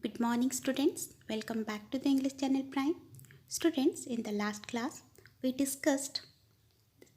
Good morning, students. Welcome back to the English Channel Prime. Students, in the last class, we discussed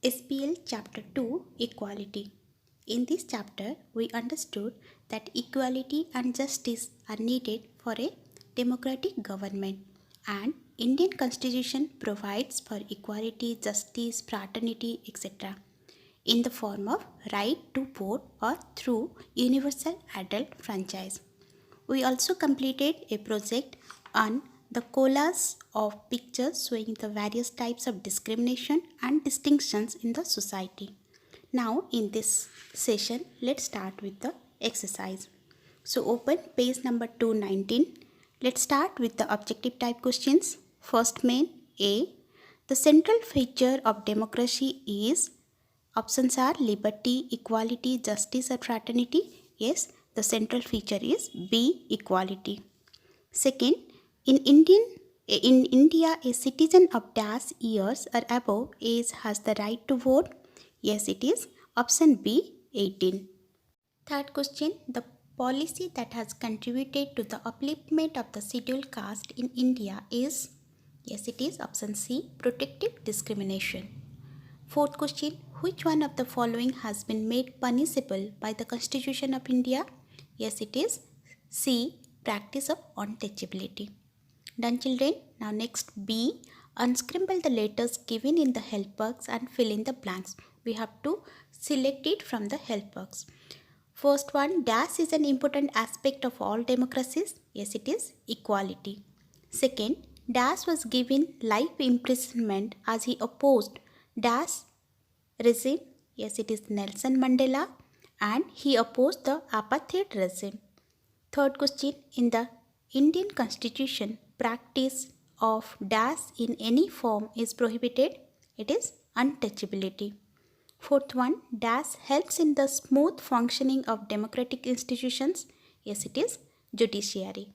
SPL Chapter 2 Equality. In this chapter, we understood that equality and justice are needed for a democratic government, and Indian Constitution provides for equality, justice, fraternity, etc. in the form of right to vote or through universal adult franchise. We also completed a project on the collage of pictures showing the various types of discrimination and distinctions in the society. Now, in this session, let's start with the exercise. So, open page number 219. Let's start with the objective type questions. First main A. The central feature of democracy is options are liberty, equality, justice, or fraternity. Yes, the central feature is B, equality. Second, in India, a citizen of dash years or above age has the right to vote. Yes, it is option B, 18. Third question, the policy that has contributed to the upliftment of the scheduled caste in India is, yes, it is option C, protective discrimination. Fourth question, which one of the following has been made punishable by the Constitution of India? Yes, it is C, practice of untouchability. Done, children? Now next B, unscramble the letters given in the help box and fill in the blanks. We have to select it from the help box. First one, dash is an important aspect of all democracies. Yes, it is equality. Second, dash was given life imprisonment as he opposed dash regime. Yes, it is Nelson Mandela, and he opposed the apartheid regime. Third question, in the Indian Constitution, practice of dash in any form is prohibited. It is untouchability. Fourth one, dash helps in the smooth functioning of democratic institutions. Yes, it is judiciary.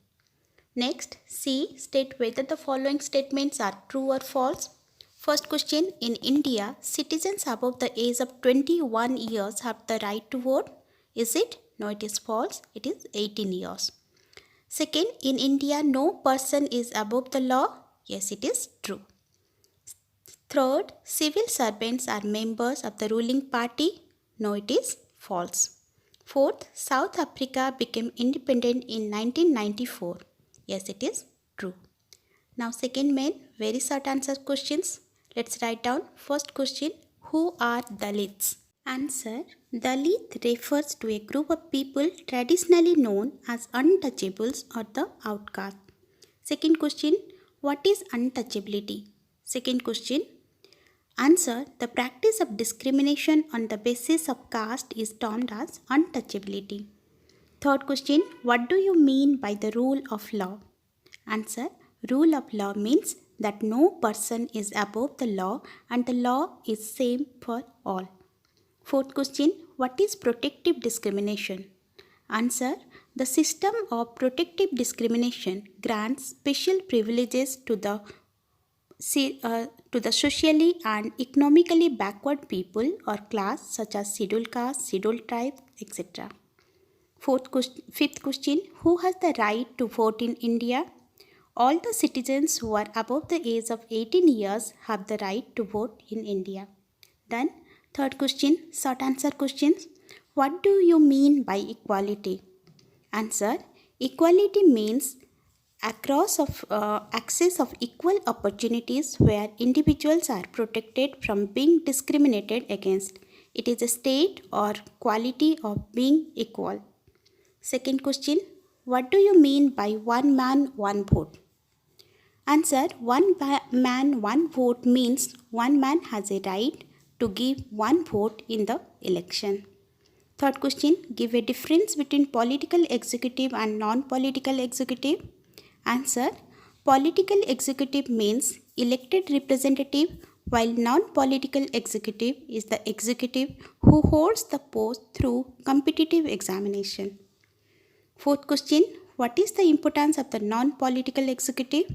Next, C, state whether the following statements are true or false. First question, in India, citizens above the age of 21 years have the right to vote. Is it? No, it is false. It is 18 years. Second, in India, no person is above the law. Yes, it is true. Third, civil servants are members of the ruling party. No, it is false. Fourth, South Africa became independent in 1994. Yes, it is true. Now, second main, very short answer questions. Let's write down. First question, who are Dalits? Answer, Dalit refers to a group of people traditionally known as untouchables or the outcast. Second question, what is untouchability? Second question, answer, the practice of discrimination on the basis of caste is termed as untouchability. Third question, what do you mean by the rule of law? Answer, rule of law means that no person is above the law and the law is same for all. Fourth question, what is protective discrimination? Answer, the system of protective discrimination grants special privileges to the socially and economically backward people or class such as scheduled caste, scheduled tribe, etc. Fifth question, who has the right to vote in India? All the citizens who are above the age of 18 years have the right to vote in India. Then, third question, short answer questions. What do you mean by equality? Answer, equality means access of equal opportunities where individuals are protected from being discriminated against. It is a state or quality of being equal. Second question, what do you mean by one man, one vote? Answer, one man, one vote means one man has a right to give one vote in the election. Third question, give a difference between political executive and non-political executive. Answer, political executive means elected representative while non-political executive is the executive who holds the post through competitive examination. Fourth question, what is the importance of the non-political executive?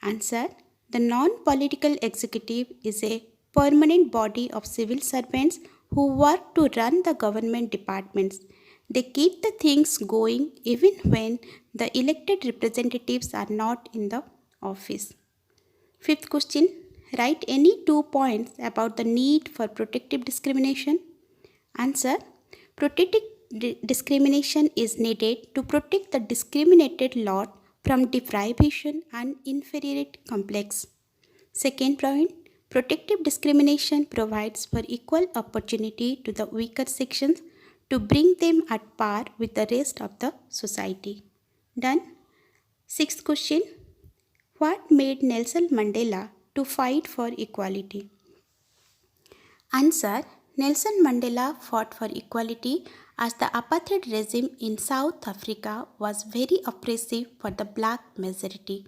Answer, the non-political executive is a permanent body of civil servants who work to run the government departments. They keep the things going even when the elected representatives are not in the office. Fifth question, write any 2 points about the need for protective discrimination. Answer, protective discrimination is needed to protect the discriminated lot from deprivation and inferiority complex. Second point, protective discrimination provides for equal opportunity to the weaker sections to bring them at par with the rest of the society. Done. Sixth question, what made Nelson Mandela to fight for equality? Answer, Nelson Mandela fought for equality as the apartheid regime in South Africa was very oppressive for the black majority.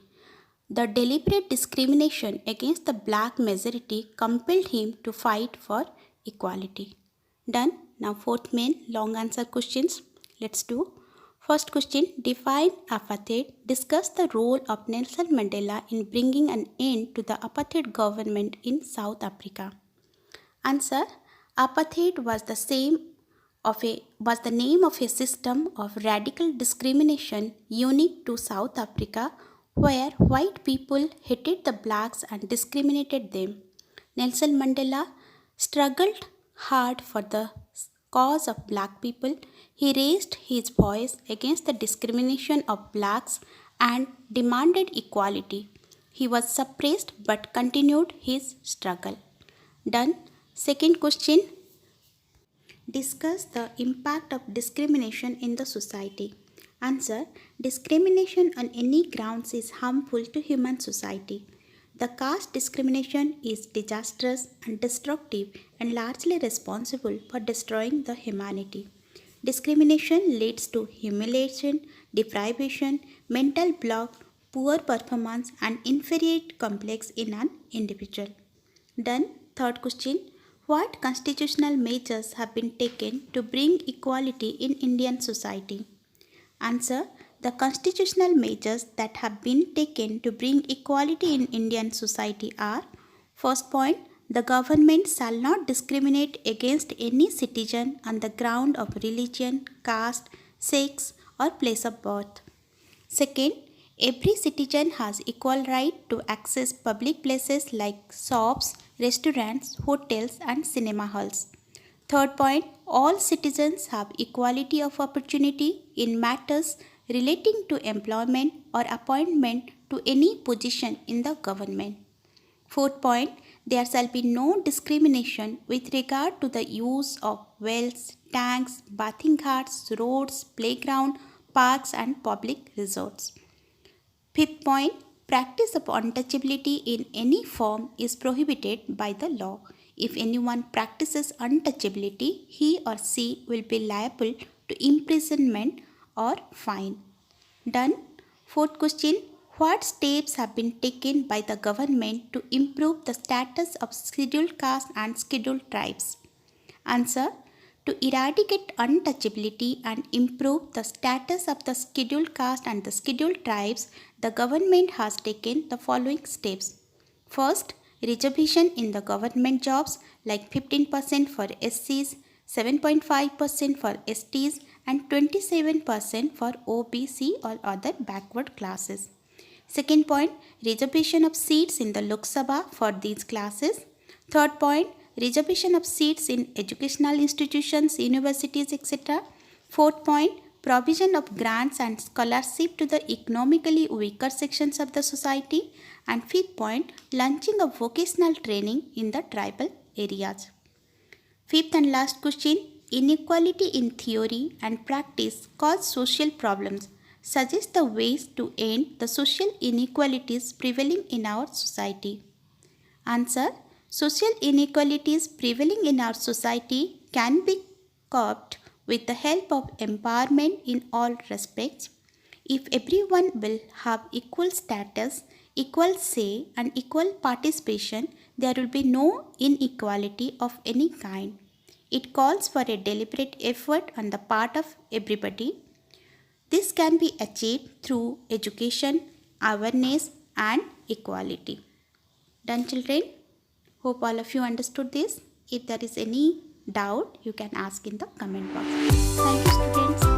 The deliberate discrimination against the black majority compelled him to fight for equality. Done. Now fourth main long answer questions. Let's do. First question, define apartheid. Discuss the role of Nelson Mandela in bringing an end to the apartheid government in South Africa. Answer, apartheid was the name of a system of radical discrimination unique to South Africa where white people hated the blacks and discriminated them. Nelson Mandela struggled hard for the cause of black people. He raised his voice against the discrimination of blacks and demanded equality. He was suppressed but continued his struggle. Done. Second question, discuss the impact of discrimination in the society. Answer, discrimination on any grounds is harmful to human society. The caste discrimination is disastrous and destructive and largely responsible for destroying the humanity. Discrimination leads to humiliation, deprivation, mental block, poor performance, and inferiority complex in an individual. Done. Third question, what constitutional measures have been taken to bring equality in Indian society? Answer, the constitutional measures that have been taken to bring equality in Indian society are: first point, the government shall not discriminate against any citizen on the ground of religion, caste, sex, or place of birth. Second, every citizen has equal right to access public places like shops, restaurants, hotels, and cinema halls. Third point, all citizens have equality of opportunity in matters relating to employment or appointment to any position in the government. Fourth point, there shall be no discrimination with regard to the use of wells, tanks, bathing ghats, roads, playground, parks, and public resorts. Fifth point, practice of untouchability in any form is prohibited by the law. If anyone practices untouchability, he or she will be liable to imprisonment or fine. Done. Fourth question, what steps have been taken by the government to improve the status of scheduled castes and scheduled tribes? Answer, to eradicate untouchability and improve the status of the scheduled caste and the scheduled tribes, the government has taken the following steps. First, reservation in the government jobs like 15% for SCs, 7.5% for STs, and 27% for OBC or other backward classes. Second point, reservation of seats in the Lok Sabha for these classes. Third point, reservation of seats in educational institutions, universities, etc. Fourth point, provision of grants and scholarship to the economically weaker sections of the society. And fifth point, launching of vocational training in the tribal areas. Fifth and last question, inequality in theory and practice cause social problems. Suggest the ways to end the social inequalities prevailing in our society. Answer, social inequalities prevailing in our society can be curbed with the help of empowerment in all respects. If everyone will have equal status, equal say, and equal participation, there will be no inequality of any kind. It calls for a deliberate effort on the part of everybody. This can be achieved through education, awareness, and equality. Done, children? Hope all of you understood this. If there is any doubt, you can ask in the comment box. Thank you, students.